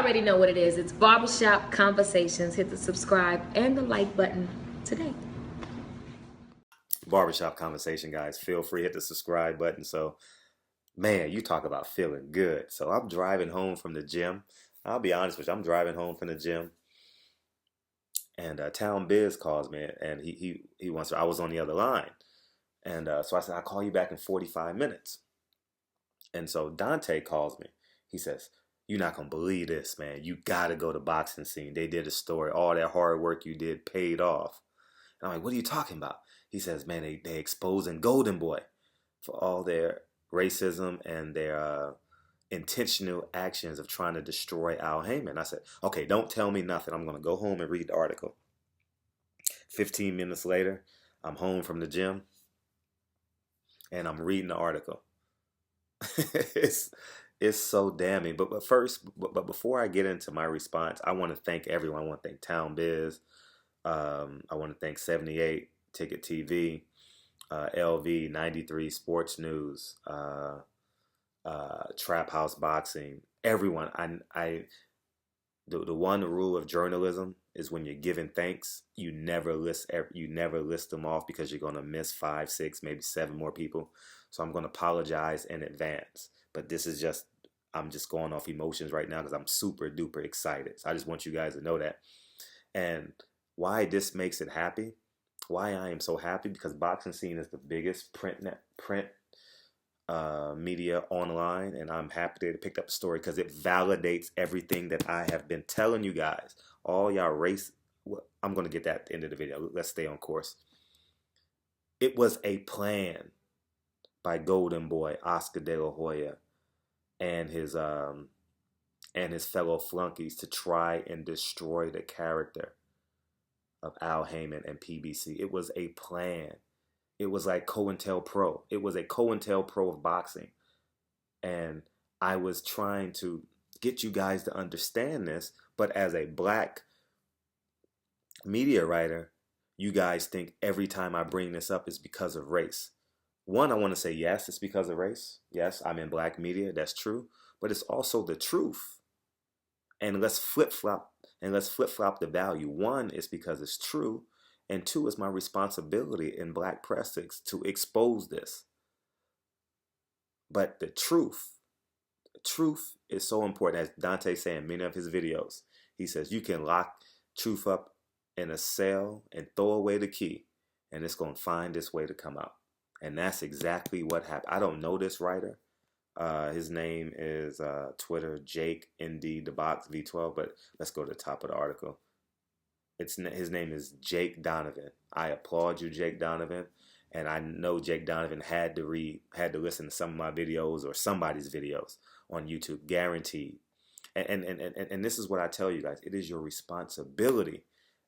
already know what it is. It's Barbershop Conversations. Hit the subscribe and the like button today. Barbershop Conversation, guys. Feel free, hit the subscribe button. So, man, you talk about feeling good. So I'm driving home from the gym. I'll be honest with you, I'm driving home from the gym, and Town Biz calls me, and he wants. I was on the other line, and so I said, I'll call you back in 45 minutes. And so Dante calls me. He says, "You're not gonna believe this, man. You gotta go to Boxing Scene. They did a story. All that hard work you did paid off." And I'm like, "What are you talking about?" He says, "Man, they exposing Golden Boy for all their racism and their intentional actions of trying to destroy Al Haymon." I said, "Okay, don't tell me nothing. I'm gonna go home and read the article." 15 minutes later, I'm home from the gym and I'm reading the article. it's it's so damning. But before I get into my response, I want to thank everyone. I want to thank Town Biz. I want to thank 78 Ticket TV, LV 93 Sports News, Trap House Boxing. Everyone. The one rule of journalism is when you're giving thanks, you never list them off, because you're gonna miss 5, 6, maybe 7 more people. So I'm gonna apologize in advance. But I'm just going off emotions right now because I'm super duper excited. So I just want you guys to know that. And why this makes it happy, why I am so happy, because Boxing Scene is the biggest print media online, and I'm happy they picked up the story because it validates everything that I have been telling you guys. All y'all race, I'm going to get that at the end of the video. Let's stay on course. It was a plan by Golden Boy Oscar De La Hoya and his fellow flunkies to try and destroy the character of Al Haymon and PBC. It was a plan. It was like COINTELPRO. It was a COINTELPRO of boxing. And I was trying to get you guys to understand this, but as a black media writer, you guys think every time I bring this up is because of race. One, I want to say yes, it's because of race. Yes, I'm in black media, that's true. But it's also the truth. And let's flip-flop the value. One is because it's true. And 2, it's my responsibility in black press to expose this. But the truth is so important. As Dante said in many of his videos, he says you can lock truth up in a cell and throw away the key, and it's going to find its way to come out. And that's exactly what happened. I don't know this writer. His name is Twitter, Jake ND the Box V12, but let's go to the top of the article. His name is Jake Donovan. I applaud you, Jake Donovan. And I know Jake Donovan had to listen to some of my videos or somebody's videos on YouTube, guaranteed. And this is what I tell you guys. It is your responsibility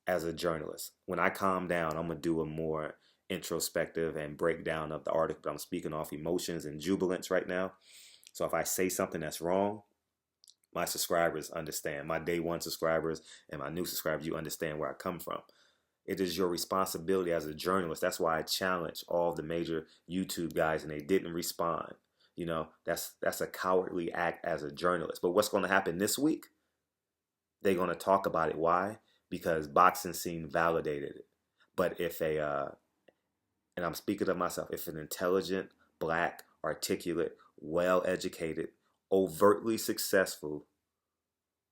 as a journalist. When I calm down, I'm going to do a more introspective and breakdown of the article. But I'm speaking off emotions and jubilance right now. So if I say something that's wrong, my subscribers understand. My day one subscribers and my new subscribers, you understand where I come from. It is your responsibility as a journalist. That's why I challenge all the major YouTube guys and they didn't respond. You know, that's a cowardly act as a journalist. But what's going to happen this week? They're going to talk about it. Why? Because Boxing Scene validated it. But if and I'm speaking of myself, if an intelligent, black, articulate, well-educated, overtly successful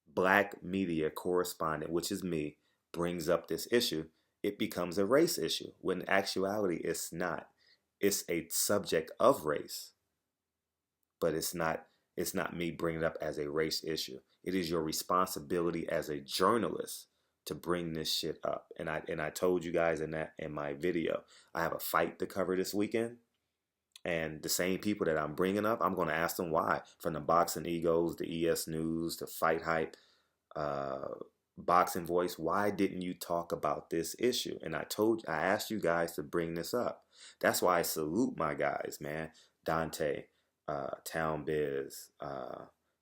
black media correspondent, which is me, brings up this issue, it becomes a race issue, when in actuality it's not. It's a subject of race, but it's not me bringing it up as a race issue. It is your responsibility as a journalist to bring this shit up. And I told you guys in my video, I have a fight to cover this weekend. And the same people that I'm bringing up, I'm going to ask them why. From the Boxing Egos, the ES News, to Fight Hype, Boxing Voice, why didn't you talk about this issue? And I asked you guys to bring this up. That's why I salute my guys, man. Dante, Town Biz,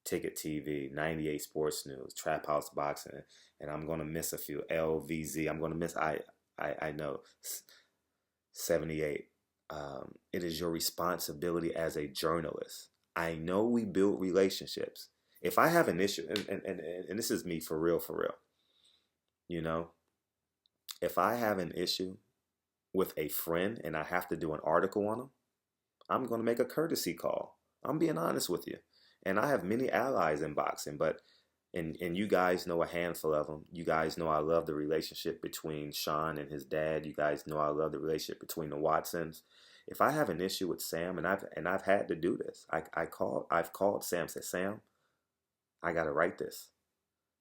Ticket TV, 98 Sports News, Trap House Boxing, and I'm going to miss a few. LVZ, I'm going to miss, I know, 78. It is your responsibility as a journalist. I know we build relationships. If I have an issue, and this is me for real, you know, if I have an issue with a friend and I have to do an article on them, I'm going to make a courtesy call. I'm being honest with you. And I have many allies in boxing, but and you guys know a handful of them. You guys know I love the relationship between Sean and his dad. You guys know I love the relationship between the Watsons. If I have an issue with Sam, and I've had to do this, I've called Sam, said, Sam, I got to write this.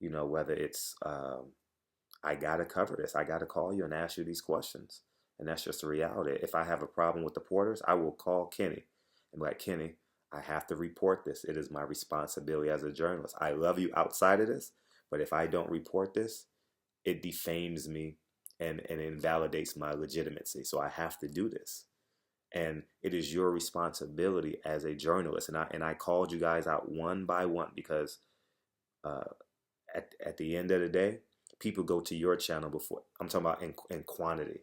You know, whether it's I got to cover this. I got to call you and ask you these questions. And that's just the reality. If I have a problem with the Porters, I will call Kenny and be like, Kenny, I have to report this. It is my responsibility as a journalist. I love you outside of this, but if I don't report this, it defames me and invalidates my legitimacy. So I have to do this. And it is your responsibility as a journalist. And I called you guys out one by one because uh, at the end of the day, people go to your channel before. I'm talking about in quantity.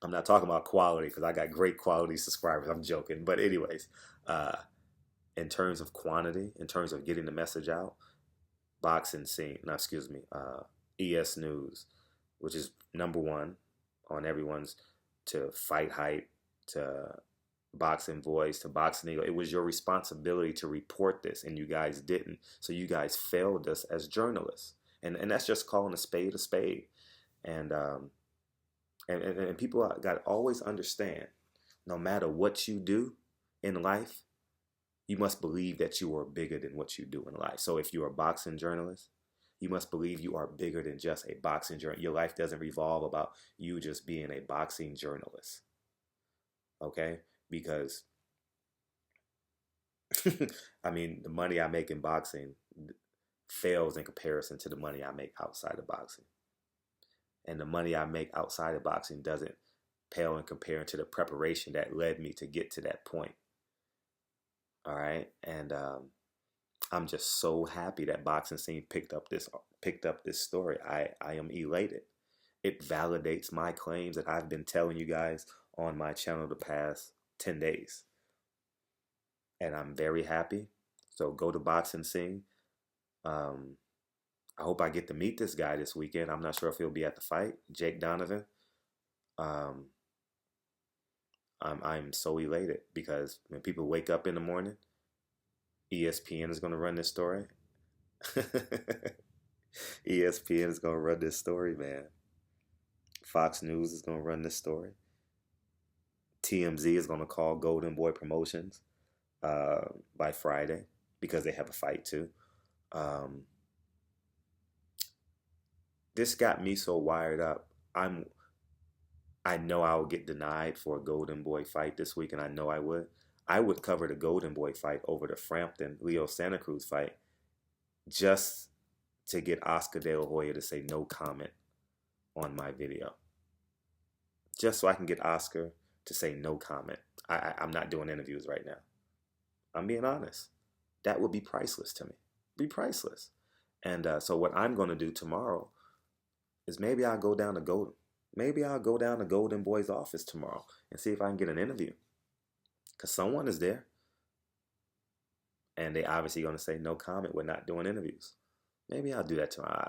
I'm not talking about quality because I got great quality subscribers. I'm joking. But anyways, uh, in terms of quantity, in terms of getting the message out, boxing scene, no, excuse me, ES News, which is #1 on everyone's, to Fight Hype, to Boxing Voice, to Boxing Eagle. It was your responsibility to report this, and you guys didn't. So you guys failed us as journalists. And that's just calling a spade a spade. And and people got to always understand, no matter what you do in life, you must believe that you are bigger than what you do in life. So if you're a boxing journalist, you must believe you are bigger than just a boxing journalist. Your life doesn't revolve about you just being a boxing journalist. Okay? Because, I mean, the money I make in boxing fails in comparison to the money I make outside of boxing. And the money I make outside of boxing doesn't pale in comparison to the preparation that led me to get to that point. All right, and I'm just so happy that boxing scene picked up this story. I am elated. It validates my claims that I've been telling you guys on my channel the past 10 days, and I'm very happy. So go to boxing scene. I hope I get to meet this guy this weekend. I'm not sure if he'll be at the fight. Jake Donovan. Um, I'm so elated because when people wake up in the morning, ESPN is going to run this story. ESPN is going to run this story, man. Fox News is going to run this story. TMZ is going to call Golden Boy Promotions by Friday because they have a fight too. This got me so wired up. I know I will get denied for a Golden Boy fight this week, and I know I would. I would cover the Golden Boy fight over the Frampton Leo Santa Cruz fight just to get Oscar De La Hoya to say no comment on my video. Just so I can get Oscar to say no comment. I'm not doing interviews right now. I'm being honest. That would be priceless to me. Be priceless. And so what I'm going to do tomorrow is maybe I'll go down to Golden Boy's office tomorrow and see if I can get an interview. Because someone is there. And they obviously going to say no comment. We're not doing interviews. Maybe I'll do that tomorrow.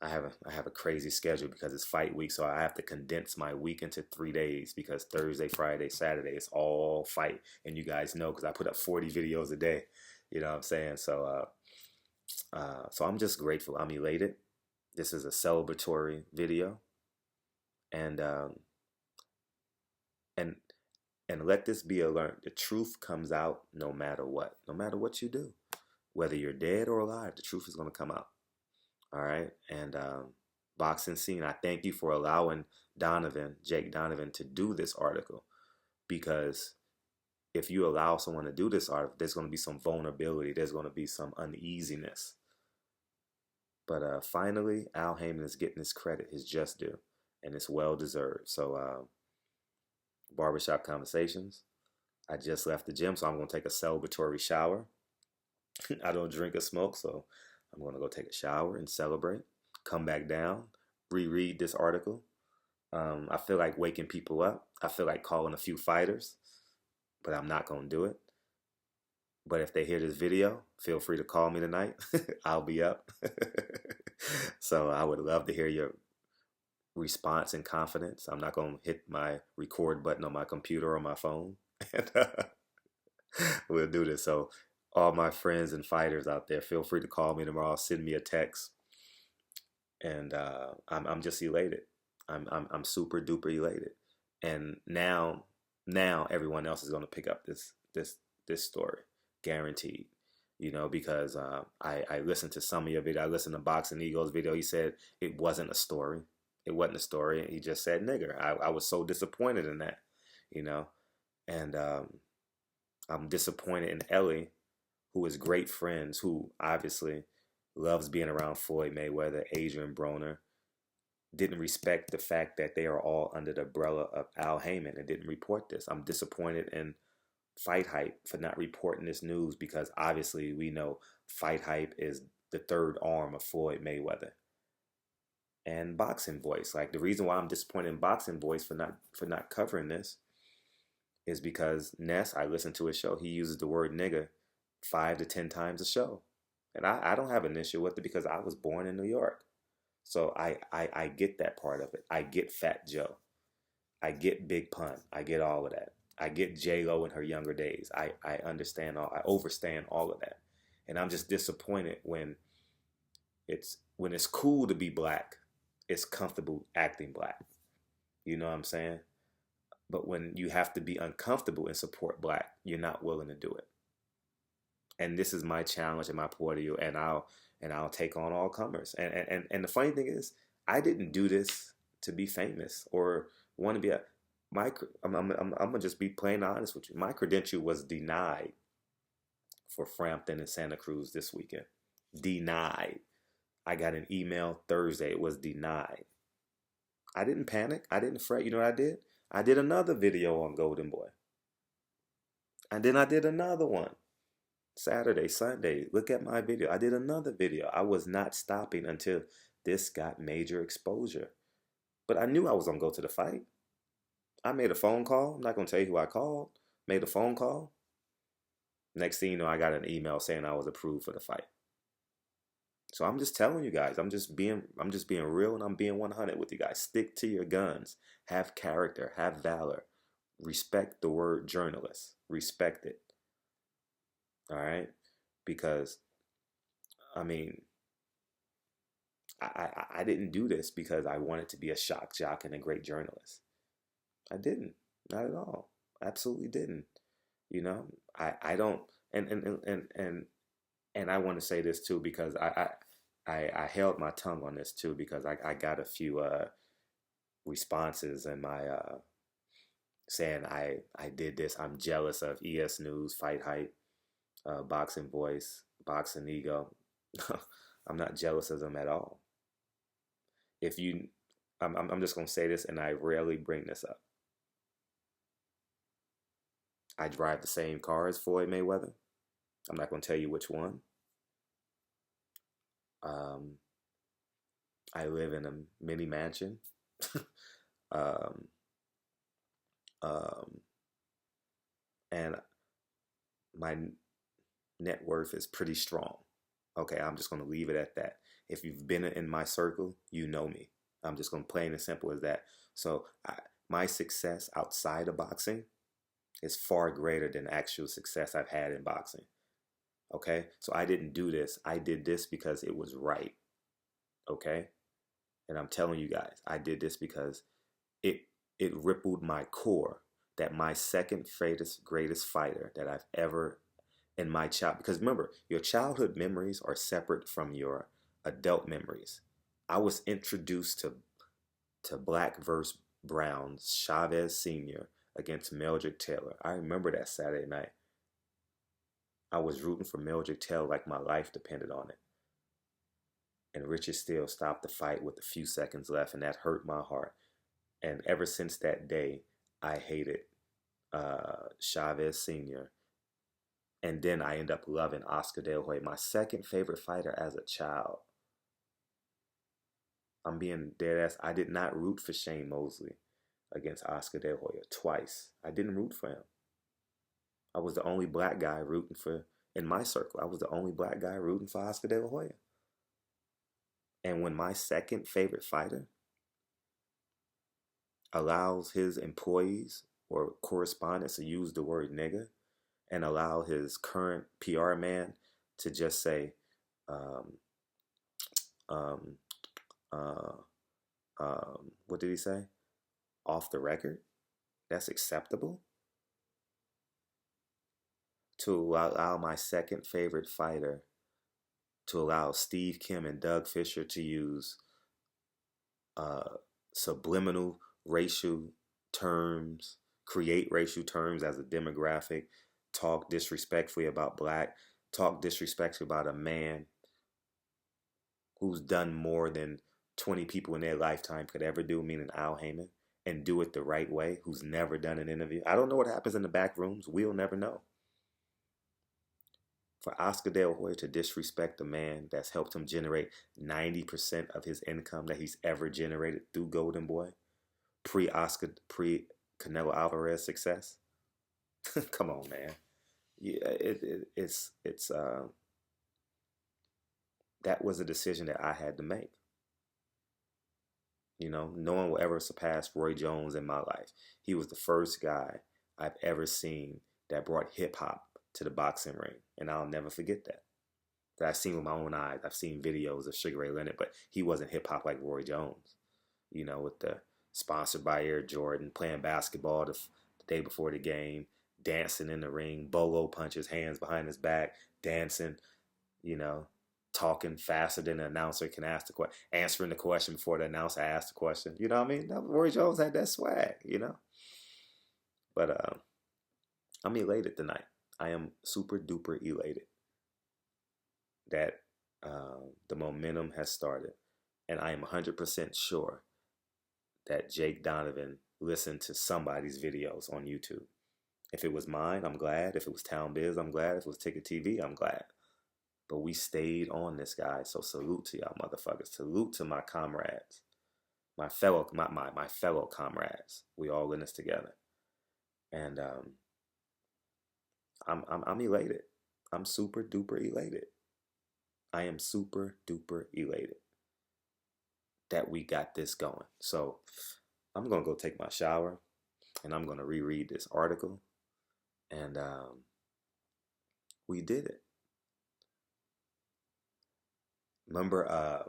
I have a crazy schedule because it's fight week, so I have to condense my week into 3 days because Thursday, Friday, Saturday is all fight. And you guys know because I put up 40 videos a day. You know what I'm saying? So so I'm just grateful. I'm elated. This is a celebratory video. And let this be a learn. The truth comes out no matter what. No matter what you do. Whether you're dead or alive, the truth is going to come out. All right? And boxing scene, I thank you for allowing Jake Donovan, to do this article. Because if you allow someone to do this article, there's going to be some vulnerability. There's going to be some uneasiness. But finally, Al Haymon is getting his credit, his just due. And it's well deserved. So Barbershop Conversations. I just left the gym, so I'm going to take a celebratory shower. I don't drink or smoke, so I'm going to go take a shower and celebrate. Come back down, reread this article. I feel like waking people up. I feel like calling a few fighters, but I'm not going to do it. But if they hear this video, feel free to call me tonight. I'll be up. So I would love to hear your response and confidence. I'm not going to hit my record button on my computer or my phone. And we'll do this. So all my friends and fighters out there, feel free to call me tomorrow. Send me a text, and I'm just elated. I'm super duper elated. And now everyone else is going to pick up this story, guaranteed. You know, because I listened to some of your video. I listened to Boxing Eagle's video. He said it wasn't a story. It wasn't a story. He just said nigger. I was so disappointed in that, you know. And I'm disappointed in Ellie, who is great friends, who obviously loves being around Floyd Mayweather, Adrian Broner, didn't respect the fact that they are all under the umbrella of Al Haymon and didn't report this. I'm disappointed in Fight Hype for not reporting this news, because obviously we know Fight Hype is the third arm of Floyd Mayweather. And Boxing Voice, like the reason why I'm disappointed in Boxing Voice for not covering this is because Ness, I listened to his show, he uses the word nigga 5 to 10 times a show. And I don't have an issue with it because I was born in New York. So I get that part of it. I get Fat Joe. I get Big Pun. I get all of that. I get J-Lo in her younger days. I understand I overstand all of that. And I'm just disappointed when it's cool to be black, it's comfortable acting black. You know what I'm saying? But when you have to be uncomfortable and support black, you're not willing to do it. And this is my challenge and my point of view, and I'll take on all comers. And the funny thing is, I didn't do this to be famous or want to be I'm gonna just be plain honest with you. My credential was denied for Frampton and Santa Cruz this weekend. Denied. I got an email Thursday. It was denied. I didn't panic. I didn't fret. You know what I did? I did another video on Golden Boy. And then I did another one. Saturday, Sunday, look at my video. I did another video. I was not stopping until this got major exposure. But I knew I was going to go to the fight. I made a phone call. I'm not going to tell you who I called. Made a phone call. Next thing you know, I got an email saying I was approved for the fight. So I'm just telling you guys, I'm just being real, and I'm being 100 with you guys. Stick to your guns. Have character. Have valor. Respect the word journalist. Respect it. All right? Because, I mean, I didn't do this because I wanted to be a shock jock and a great journalist. I didn't. Not at all. Absolutely didn't. You know, I don't, and I want to say this too, because I held my tongue on this too, because I got a few responses in my saying I did this. I'm jealous of ES News, Fight Hype, Boxing Voice, Boxing Ego. I'm not jealous of them at all. If you, I'm just gonna say this, and I rarely bring this up. I drive the same car as Floyd Mayweather. I'm not gonna tell you which one. I live in a mini mansion. um, and my net worth is pretty strong. Okay, I'm just gonna leave it at that. If you've been in my circle, you know me. I'm just gonna plain and simple as that. So my success outside of boxing is far greater than actual success I've had in boxing. Okay, so I didn't do this. I did this because it was right. Okay, and I'm telling you guys, I did this because it rippled my core that my second greatest fighter that I've ever in my child, because remember, your childhood memories are separate from your adult memories. I was introduced to Black versus Brown's Chavez Sr. against Mildred Taylor. I remember that Saturday night. I was rooting for Mildred Taylor like my life depended on it. And Richard Steele stopped the fight with a few seconds left, and that hurt my heart. And ever since that day, I hated Chavez Sr. And then I ended up loving Oscar De La Hoya, my second favorite fighter as a child. I'm being dead ass. I did not root for Shane Mosley against Oscar De La Hoya twice. I didn't root for him. I was the only black guy rooting for In my circle, I was the only black guy rooting for Oscar De La Hoya. And when my second favorite fighter allows his employees or correspondents to use the word nigga and allow his current PR man to just say, um, um, uh, what did he say? Off the record? That's acceptable? To allow my second favorite fighter to allow Steve Kim and Doug Fisher to use subliminal racial terms, create racial terms as a demographic, talk disrespectfully about black, talk disrespectfully about a man who's done more than 20 people in their lifetime could ever do, meaning Al Haymon, and do it the right way, who's never done an interview. I don't know what happens in the back rooms. We'll never know. For Oscar De La Hoya to disrespect the man that's helped him generate 90% of his income that he's ever generated through Golden Boy, pre-Oscar, pre-Canelo Alvarez success. Come on, man. Yeah, it's that was a decision that I had to make. You know, no one will ever surpass Roy Jones in my life. He was the first guy I've ever seen that brought hip hop to the boxing ring, and I'll never forget that. That I've seen with my own eyes. I've seen videos of Sugar Ray Leonard, but he wasn't hip hop like Roy Jones. You know, with the sponsored by Air Jordan, playing basketball the day before the game, dancing in the ring, bolo punches, hands behind his back, dancing, you know, talking faster than the announcer can ask the question, answering the question before the announcer asks the question. You know what I mean? Roy Jones had that swag, you know? But I'm elated tonight. I am super duper elated that the momentum has started. And I am 100% sure that Jake Donovan listened to somebody's videos on YouTube. If it was mine, I'm glad. If it was Town Biz, I'm glad. If it was Ticket TV, I'm glad. But we stayed on this, guy. So salute to y'all motherfuckers. Salute to my comrades. My fellow comrades. We all in this together. And I'm elated. I'm super duper elated. I am super duper elated that we got this going. So I'm gonna go take my shower and I'm gonna reread this article. And we did it. Remember,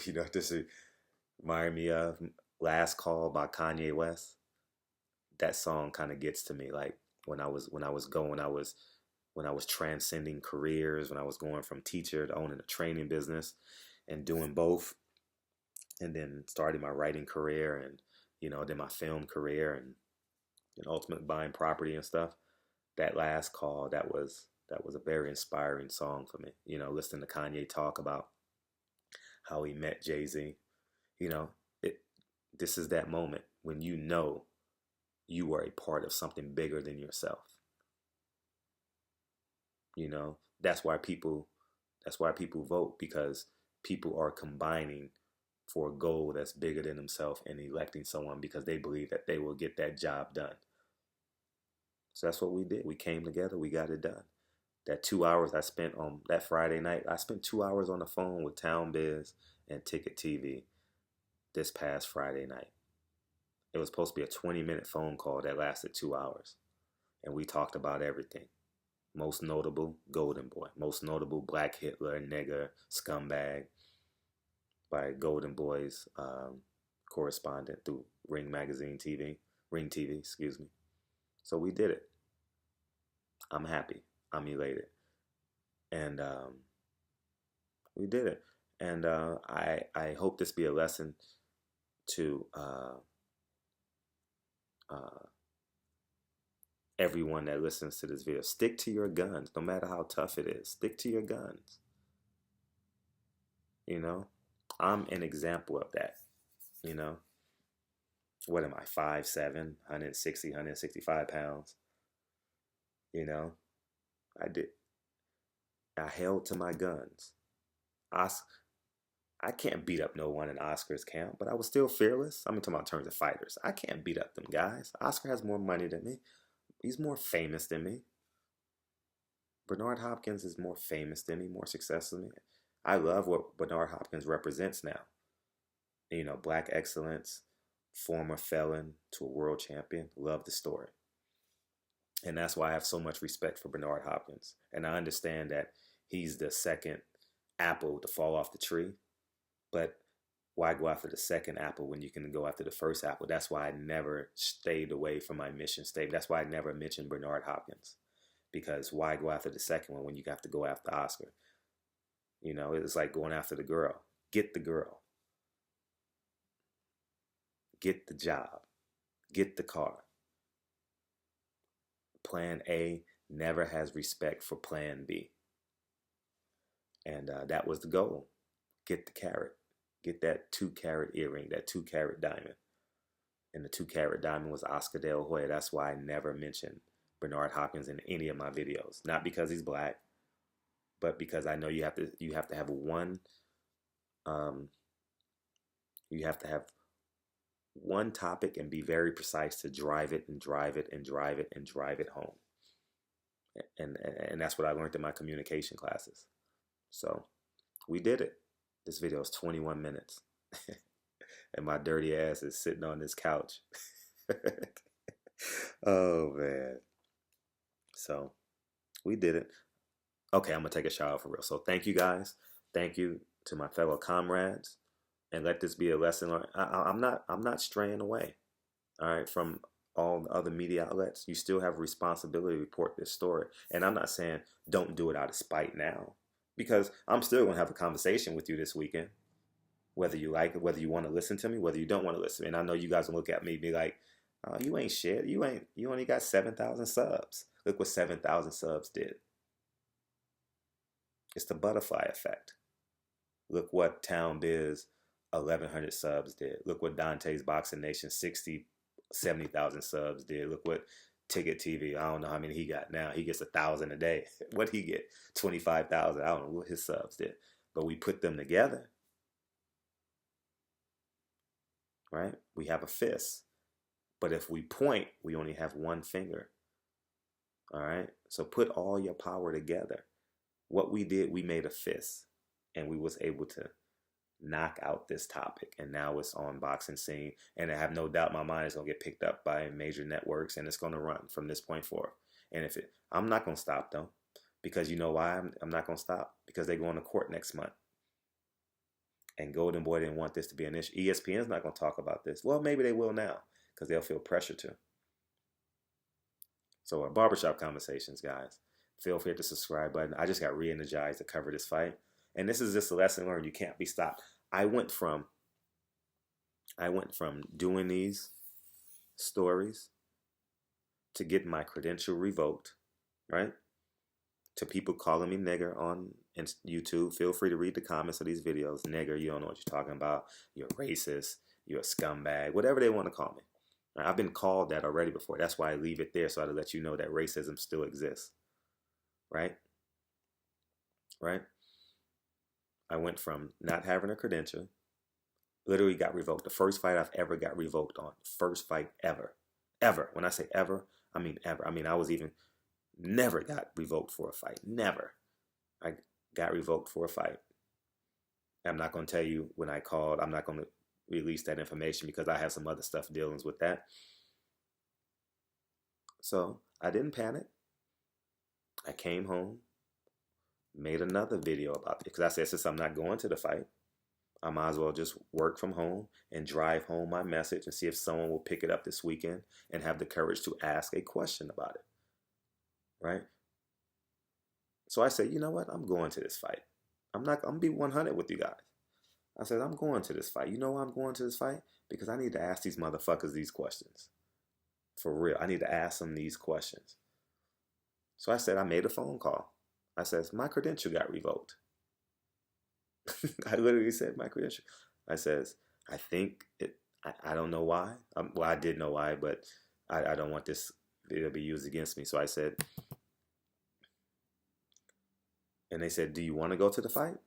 you know, this reminded me of Last Call by Kanye West. That song kind of gets to me. Like when I was transcending careers, when I was going from teacher to owning a training business and doing both, and then starting my writing career and, you know, then my film career and ultimately buying property and stuff. That Last Call, that was a very inspiring song for me. You know, listening to Kanye talk about how he met Jay-Z. You know, this is that moment when you know you are a part of something bigger than yourself. You know, that's why people vote, because people are combining for a goal that's bigger than themselves and electing someone because they believe that they will get that job done. So that's what we did. We came together, we got it done. That 2 hours I spent on that Friday night, I spent 2 hours on the phone with Town Biz and Ticket TV this past Friday night. It was supposed to be a 20-minute phone call that lasted 2 hours. And we talked about everything. Most notable, Golden Boy. Most notable, Black Hitler, Nigger, Scumbag, by Golden Boy's correspondent through Ring TV, excuse me. So we did it. I'm happy. I'm elated. And we did it. And I hope this be a lesson to everyone that listens to this video. Stick to your guns, no matter how tough it is. Stick to your guns. You know, I'm an example of that. You know, what am I, 5'7", 160, 165 pounds? You know, I held to my guns. I can't beat up no one in Oscar's camp, but I was still fearless. I'm talking about in terms of fighters. I can't beat up them guys. Oscar has more money than me. He's more famous than me. Bernard Hopkins is more famous than me, more successful than me. I love what Bernard Hopkins represents now. You know, black excellence, former felon to a world champion. Love the story. And that's why I have so much respect for Bernard Hopkins. And I understand that he's the second apple to fall off the tree. But why go after the second apple when you can go after the first apple? That's why I never stayed away from my mission statement. That's why I never mentioned Bernard Hopkins. Because why go after the second one when you have to go after Oscar? You know, it's like going after the girl. Get the girl. Get the job. Get the car. Plan A never has respect for plan B. And that was the goal. Get the carrot. Get that 2-carat earring, that 2-carat diamond. And the 2-carat diamond was Oscar De La Hoya. That's why I never mentioned Bernard Hopkins in any of my videos. Not because he's black, but because I know you have to have one one topic and be very precise to drive it and drive it and drive it and drive it home. And that's what I learned in my communication classes. So we did it. This video is 21 minutes. And my dirty ass is sitting on this couch. Oh, man. So we did it. Okay, I'm going to take a shower for real. So thank you, guys. Thank you to my fellow comrades. And let this be a lesson learned. I'm not straying away, all right, from all the other media outlets. You still have a responsibility to report this story. And I'm not saying don't do it out of spite now, because I'm still going to have a conversation with you this weekend, whether you like it, whether you want to listen to me, whether you don't want to listen. And I know you guys will look at me and be like, oh, you ain't shit. You only got 7,000 subs. Look what 7,000 subs did. It's the butterfly effect. Look what Town Biz 1,100 subs did. Look what Dante's Boxing Nation 70,000 subs did. Look what Ticket TV, I don't know how many he got now. He gets 1,000 a day. What'd he get? 25,000. I don't know what his subs did. But we put them together, right? We have a fist. But if we point, we only have one finger. All right? So put all your power together. What we did, we made a fist. And we was able to knock out this topic. And now it's on Boxing Scene. And I have no doubt in my mind it's going to get picked up by major networks. And it's going to run from this point forward. And I'm not going to stop, though. Because you know why I'm not going to stop? Because they're going to court next month. And Golden Boy didn't want this to be an issue. ESPN's not going to talk about this. Well, maybe they will now. Because they'll feel pressure to. So our Barbershop Conversations, guys. Feel free to hit the subscribe button. I just got re-energized to cover this fight. And this is just a lesson learned. You can't be stopped. I went from doing these stories to get my credential revoked, right? To people calling me nigger on YouTube. Feel free to read the comments of these videos. Nigger, you don't know what you're talking about. You're racist. You're a scumbag. Whatever they want to call me. I've been called that already before. That's why I leave it there, so I let you know that racism still exists. Right? Right? I went from not having a credential, literally got revoked. The first fight I've ever got revoked on. First fight ever. Ever. When I say ever, I mean ever. I mean, I was even never got revoked for a fight. Never. I got revoked for a fight. I'm not going to tell you when I called. I'm not going to release that information because I have some other stuff dealing with that. So I didn't panic. I came home. Made another video about it because I said, since I'm not going to the fight, I might as well just work from home and drive home my message and see if someone will pick it up this weekend and have the courage to ask a question about it. Right? So I said, you know what? I'm going to this fight. I'm going to be 100 with you guys. I said, I'm going to this fight. You know why I'm going to this fight? Because I need to ask these motherfuckers these questions. For real. I need to ask them these questions. So I said, I made a phone call. I says, my credential got revoked. I literally said my credential. I says, I think it, I don't know why. Well, I did know why, but I don't want this video to be used against me. So I said, and they said, do you want to go to the fight?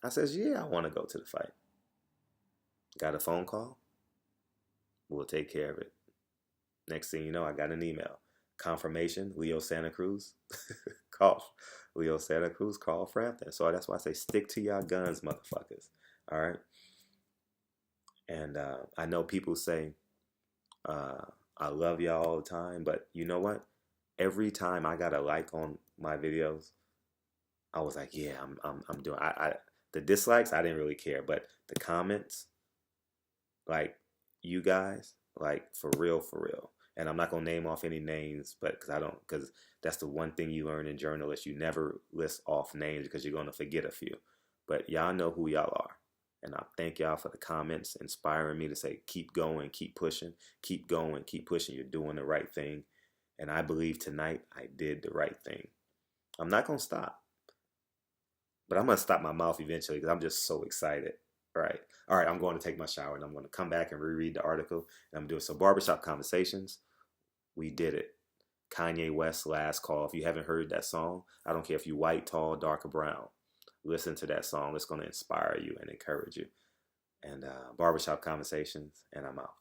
I says, yeah, I want to go to the fight. Got a phone call. We'll take care of it. Next thing you know, I got an email. Confirmation, Leo Santa Cruz. Leo Santa Cruz, Carl Frampton. So that's why I say stick to your guns, motherfuckers. All right. And I know people say, uh, I love y'all all the time, but you know what? Every time I got a like on my videos, I was like, yeah, I'm doing. The dislikes I didn't really care, but the comments, like you guys, like for real, for real. And I'm not gonna name off any names, but because that's the one thing you learn in journalists. You never list off names because you're gonna forget a few. But y'all know who y'all are. And I thank y'all for the comments, inspiring me to say, keep going, keep pushing, keep going, keep pushing. You're doing the right thing. And I believe tonight I did the right thing. I'm not going to stop, but I'm going to stop my mouth eventually because I'm just so excited. Right. All right. I'm going to take my shower and I'm going to come back and reread the article. And I'm doing some barbershop conversations. We did it. Kanye West, Last Call. If you haven't heard that song, I don't care if you white, tall, dark, or brown. Listen to that song. It's going to inspire you and encourage you. And barbershop conversations, and I'm out.